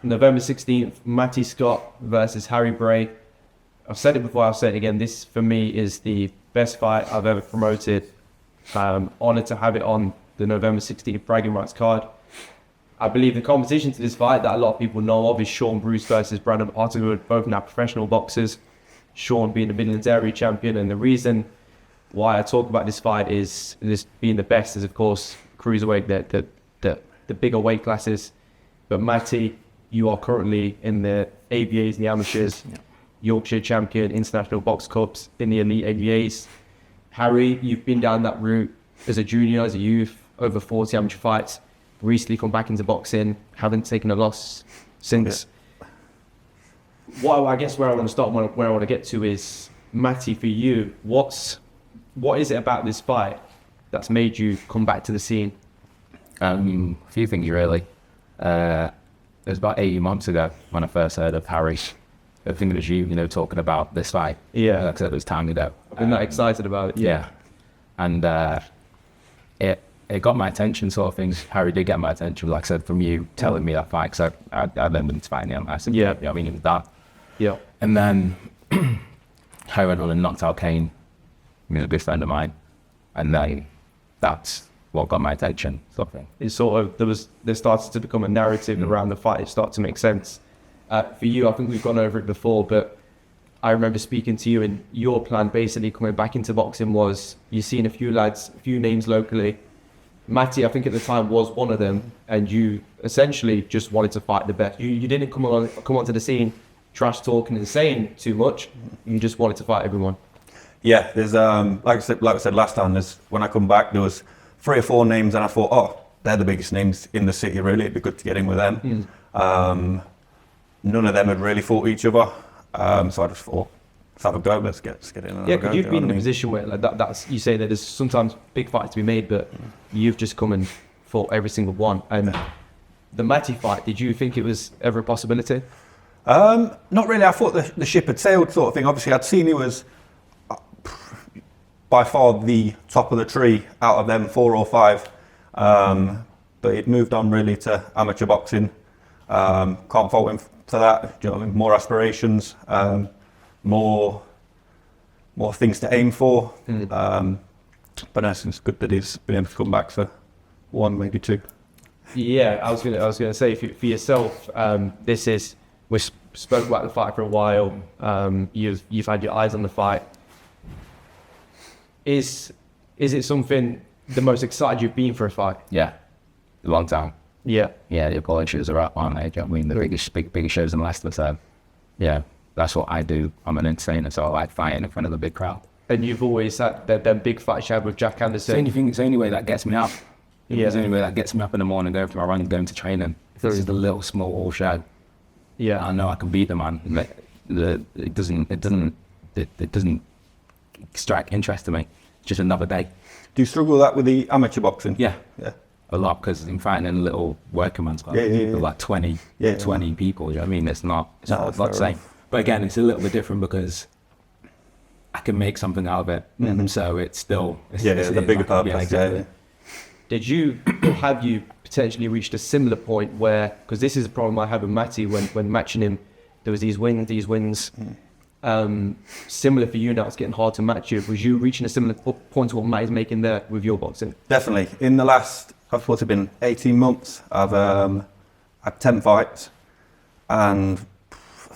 November 16th, Matty Scott versus Harry Bray. I've said it before, I'll say it again. This, for me, is the best fight I've ever promoted. Honoured to have it on the November 16th bragging rights card. I believe the competition to this fight that a lot of people know of is Sean Bruce versus Brandon Otterwood, both now professional boxers. Sean being the Midlands area champion, and the reason why I talk about this fight is this being the best is, of course, cruiserweight, the bigger weight classes. But Matty, you are currently in the ABAs and the amateurs, Yorkshire champion, international box cups, in the elite ABAs. Harry, you've been down that route as a junior, as a youth, over 40 amateur fights. Recently come back into boxing, haven't taken a loss since. What I guess where I want to start, where I want to get to is, Matty, for you, what is it about this fight that's made you come back to the scene? A few things really. It was about 18 months ago when I first heard of Harry. I think it was you talking about this fight. Yeah. Like I said, it was time ago. I've been that excited about it. Yeah. And it got my attention, sort of things. Harry did get my attention, like I said, from you telling me that fight, because I then went to fight him. I said, I mean, it was that. Yeah. And then Harry went on and knocked out Kane, a good friend of mine. And then that's what got my attention, sort of thing. It's sort of, there started to become a narrative around the fight. It started to make sense. For you, I think we've gone over it before, but I remember speaking to you, and your plan basically coming back into boxing was, you've seen a few lads, a few names locally. Matty, I think at the time, was one of them, and you essentially just wanted to fight the best. You didn't come onto the scene trash talking and saying too much. You just wanted to fight everyone. Yeah, there's like I said last time, when I come back, there was 3 or 4 names, and I thought, oh, they're the biggest names in the city, really. It'd be good to get in with them. None of them had really fought each other, so I just thought, let's have a go. Let's get in. Yeah, because you've been in a position where that's you say that there's sometimes big fights to be made, but you've just come and fought every single one. And the Matty fight, did you think it was ever a possibility? Not really. I thought the ship had sailed, sort of thing. Obviously, I'd seen he was by far the top of the tree out of them 4 or 5, but it moved on really to amateur boxing. Can't fault him for that. Do you know what I mean? More aspirations, more things to aim for. But no, it's good that he's been able to come back for 1, maybe 2. Yeah, I was gonna say for yourself, we spoke about the fight for a while. You've had your eyes on the fight. Is it something the most excited you've been for a fight? Yeah, a long time. Yeah. Yeah, the Apollo shows are up, aren't they? Do you know what I mean? The biggest shows in Leicester. So, yeah, that's what I do. I'm an entertainer, so I like fighting in front of the big crowd. And you've always had them big fights you had with Jack Anderson. It's the only way that gets me up. Yeah. It's the only way that gets me up in the morning, going for my run, going to training. This is the little small show. Yeah. I know I can beat the man. It doesn't strike interest in me. It's just another day. Do you struggle with that with the amateur boxing? Yeah. A lot, because I'm fighting in a little working man's club. With like 20 people. You know what I mean? It's not the same. But again, it's a little bit different because I can make something out of it. So it's still it's the bigger purpose. Yeah, exactly. Did you have you potentially reached a similar point where, because this is a problem I had with Matty when matching him, there was these wins. Similar for you now, it's getting hard to match you. Was you reaching a similar point to what Matty's making there with your boxing? Definitely. In the last, I thought it's been 18 months, I've had 10 fights, and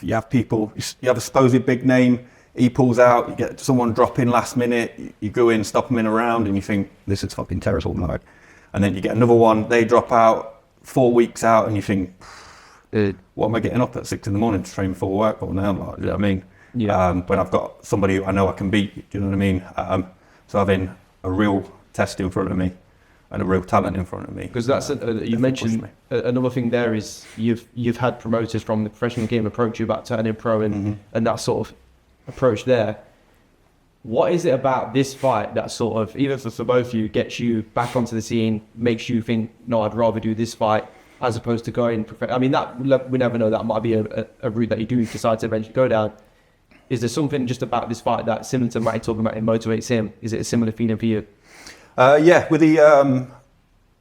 you have people, you have a supposed big name, he pulls out, you get someone drop in last minute, you go in, stop them in a round, and you think, this is fucking terrible. And then you get another one, they drop out 4 weeks out, and you think, what am I getting up at 6 in the morning to train for work for now? Like, you know what I mean? Yeah. When I've got somebody who I know I can beat, do you know what I mean? So having a real test in front of me and a real talent in front of me. Because that's you mentioned another thing there is you've had promoters from the professional game approach you about turning pro and that sort of approach there. What is it about this fight that sort of, even for both of you, gets you back onto the scene, makes you think, no, I'd rather do this fight as opposed to going? I mean, that we never know. That might be a route that you do decide to eventually go down. Is there something just about this fight that, similar to Matty talking about, it motivates him? Is it a similar feeling for you? Yeah, with the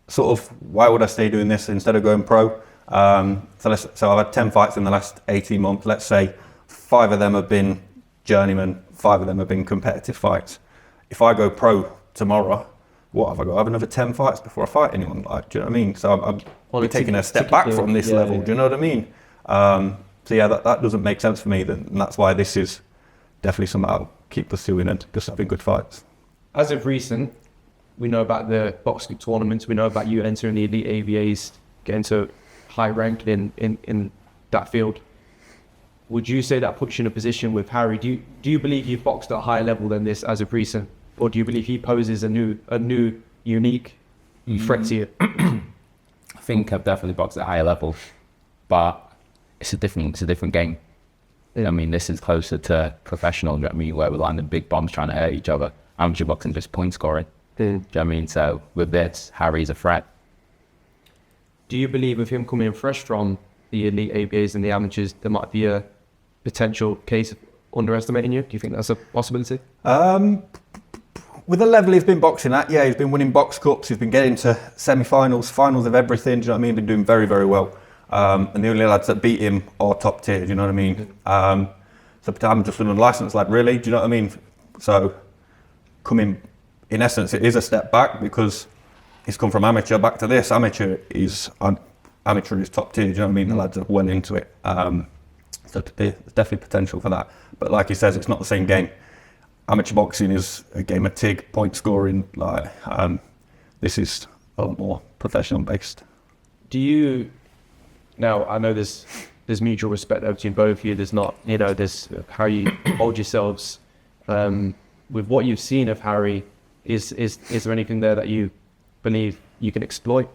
sort of, why would I stay doing this instead of going pro? So I've had 10 fights in the last 18 months. Let's say 5 of them have been journeyman, 5 of them have been competitive fights. If I go pro tomorrow, what have I got? I have another 10 fights before I fight anyone. Like, do you know what I mean? So I'm taking a step back from this level. Do you know what I mean? So yeah, that doesn't make sense for me. And that's why this is definitely something I'll keep pursuing and just having good fights. As of recent, we know about the boxing tournaments. We know about you entering the elite ABAs, getting to high rank in that field. Would you say that puts you in a position with Harry? Do you believe you've boxed at a higher level than this as of recent, or do you believe he poses a new unique threat to you? I think I've definitely boxed at a higher level, but it's a different game. I mean, this is closer to professional. Do you know what I mean? Where we're landing big bombs trying to hurt each other. Amateur boxing just point scoring. Do you know what I mean? So with this, Harry's a threat. Do you believe with him coming in fresh from the elite ABAs and the amateurs, there might be a potential case of underestimating you? Do you think that's a possibility? With the level he's been boxing at, yeah, he's been winning box cups, he's been getting to semi-finals, finals of everything, do you know what I mean? Been doing very, very well. And the only lads that beat him are top tier, do you know what I mean? So I'm just an unlicensed lad, really, do you know what I mean? So coming, in essence, it is a step back because he's come from amateur back to this. Amateur is top tier, do you know what I mean? The lads are well into it. So there's definitely potential for that. But like he says, it's not the same game. Amateur boxing is a game of TIG, point scoring. This is a lot more professional based. Do you, now I know there's mutual respect between both of you. There's not, there's how you hold yourselves. With what you've seen of Harry, is there anything there that you believe you can exploit?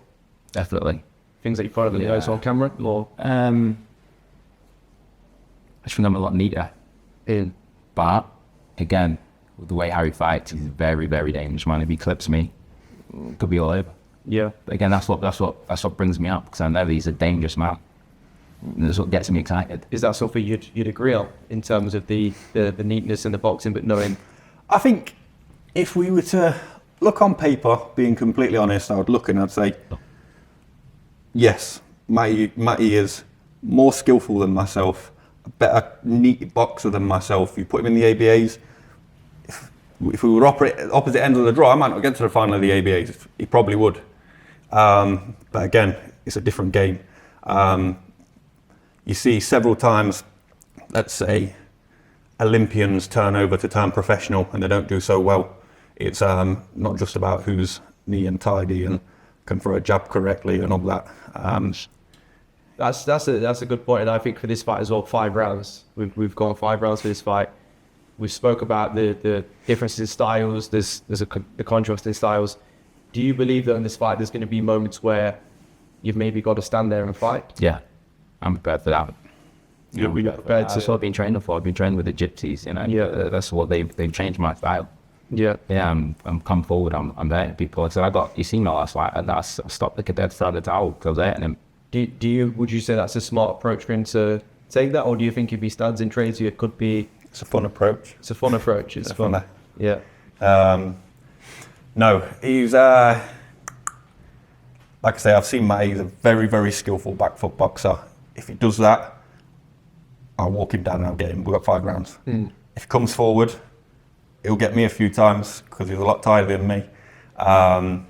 Definitely. Things that you probably notice on camera, or I just think I'm a lot neater. But again, with the way Harry fights, he's very, very dangerous, man. If he clips me, it could be all over. Yeah. But again, that's what brings me up, because I know he's a dangerous man. And that's what gets me excited. Is that something you'd agree on in terms of the neatness in the boxing, but knowing? I think if we were to look on paper, being completely honest, I would look and I'd say, yes, Matty is more skillful than myself, a better neat boxer than myself. You put him in the ABAs, if we were opposite ends of the draw, I might not get to the final of the ABAs. He probably would. But again, it's a different game. You see several times, let's say, Olympians turn over to turn professional and they don't do so well. It's not just about who's neat and tidy and can throw a jab correctly and all that. That's a good point, and I think for this fight as well, 5 rounds. We've gone 5 rounds for this fight. We spoke about the differences in styles. There's the contrast in styles. Do you believe that in this fight there's going to be moments where you've maybe got to stand there and fight? Yeah, I'm prepared for that. You're prepared to That's what I've been training for. I've been training with the gypsies, Yeah. That's what they've changed my style. Yeah. Yeah, I'm come forward. I'm there to people. So you seen my last fight, and I stopped the cadet, throw the towel because I was there, and him. Would you say that's a smart approach for him to take that, or do you think if he stands in trades, it could be? It's a fun approach. It's a fun approach. It's fun. Yeah. No, he's like I say, I've seen Matty. He's a very, very skillful back foot boxer. If he does that, I'll walk him down and I'll get him. We've got 5 rounds. If he comes forward, he'll get me a few times because he's a lot tighter than me. But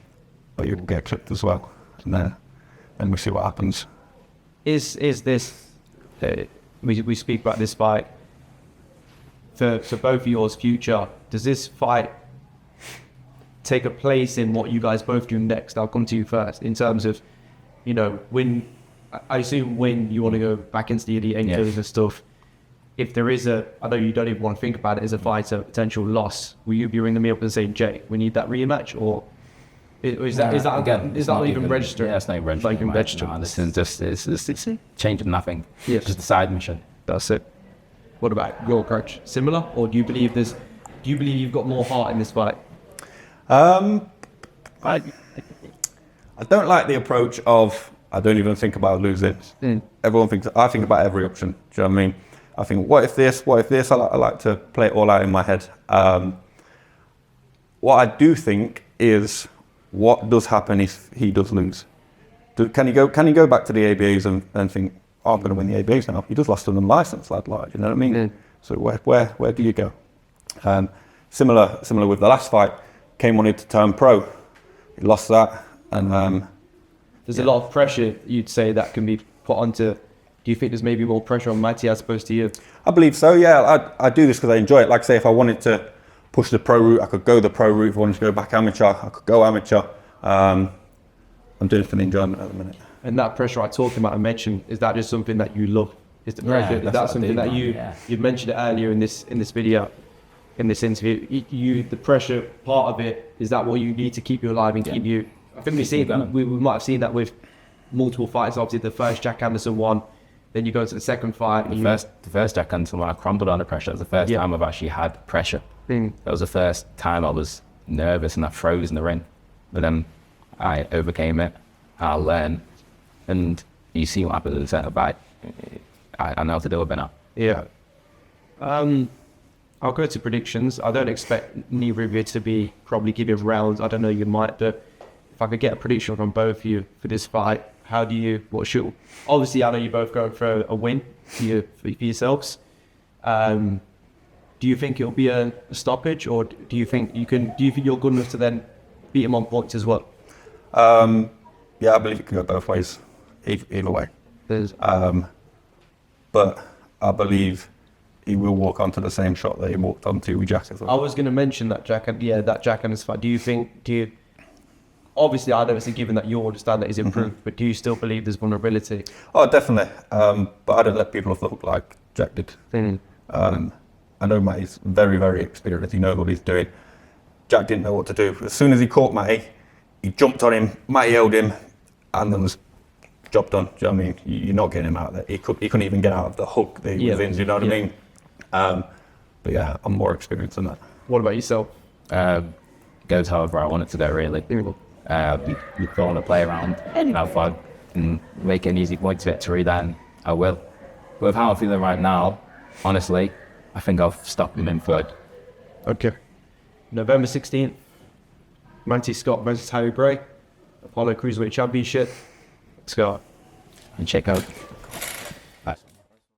he'll get clipped as well. And then we see what happens. Is this? We speak about this fight. For both of yours future, does this fight take a place in what you guys both do next? I'll come to you first in terms of, when I assume when you want to go back into the elite amateurs and stuff. If there is I know you don't even want to think about it as a fight, a potential loss, will you be ringing me up and saying, Jay, we need that rematch, or is that not even registered? Yeah, it's not even registered. Like registered. No, this is just it's changing nothing. Yeah. Just a side mission. That's it. What about your approach? Similar, or do you believe you've got more heart in this fight? I don't like the approach of I don't even think about losing. Everyone thinks I think about every option. Do you know what I mean? I think what if this? I like to play it all out in my head. What I do think is what does happen if he does lose? Can he go back to the ABAs and think, oh, I'm going to win the ABAs now? You just lost an unlicensed lad, like, you know what I mean? Yeah. So where do you go? Similar with the last fight, Kane wanted to turn pro. He lost that, and there's a lot of pressure, you'd say, that can be put onto. Do you think there's maybe more pressure on Matty as opposed to you? I believe so. Yeah, I do this because I enjoy it. Like, say, if I wanted to push the pro route, I could go the pro route. If I wanted to go back amateur, I could go amateur. I'm doing it for the enjoyment at the minute. And that pressure I talked about, I mentioned, is that just something that you love? Is the pressure? Is that something that you mentioned it earlier in this video, in this interview? The pressure part of it, is that what you need to keep you alive and keep you? I think we might have seen that with multiple fights. Obviously, the first Jack Anderson one, then you go to the second fight. The first Jack Anderson one, I crumbled under pressure. It was the first time I've actually had pressure. That was the first time I was nervous and I froze in the ring. But then I overcame it. I learned, and you see what happens in the second fight. I know how to deal with it now. Yeah. I'll go to predictions. I don't expect neither of you to probably giving rounds. I don't know, you might, but if I could get a prediction from both of you for this fight, obviously I know you're both going for a win for yourselves. Do you think it'll be a stoppage, or do you think you're good enough to then beat him on points as well? Yeah, I believe it can go both ways, either way. But I believe he will walk onto the same shot that he walked onto with Jack as well. I was going to mention that Jack Anderson fight. Obviously, I don't think, given that you understand that he's improved, but do you still believe there's vulnerability? Oh, definitely. But I don't let people off the hook like Jack did. I know Matty's very, very experienced. He knows what he's doing. Jack didn't know what to do. As soon as he caught Matty, he jumped on him. Matty held him, and then was job done. Do you know what I mean? You're not getting him out there. He couldn't even get out of the hook that he was in. Do you know what I mean? But yeah, I'm more experienced than that. What about yourself? Goes however I want it to go, really. You want to play around and have fun and make an easy points victory, then I will. But with how I'm feeling right now, honestly, I think I'll stop him in third. Okay. November 16th, Matty Scott versus Harry Bray, Apollo Cruiserweight Championship. Let's go. And check out.